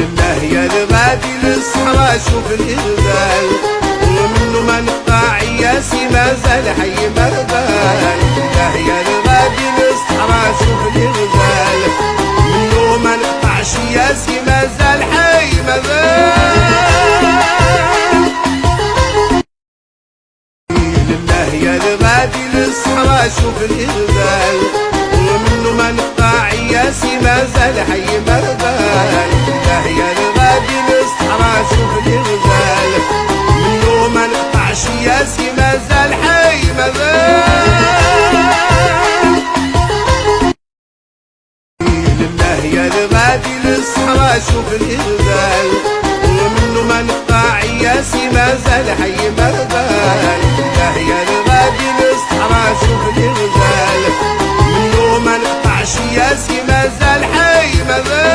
لله يا الغادي للصحراء شوف الإغزال، ومنه ما نقطع ياسي ما زال حي مربال. لله يا الغادي للصحراء شوف الإغزال، منه ما نقطعش ياسي ما زال حي مربال. لله يا الغادي للصحراء شوف الإغزال، ومنه ما نقطع ياسي ما زال حي مربال. لله يا الغادي للصحراء شوف الإغزال، منه ما نقطعش ياسي ما زال حي مربال. لله يا الغادي للصحراء شوف الإغزال، ومنه ما نقطع ياسي ما زال حي مربال. لله يا الغادي للصحراء شوف الإغزال، منه ما نقطعش ياسي ما زال حي مربال.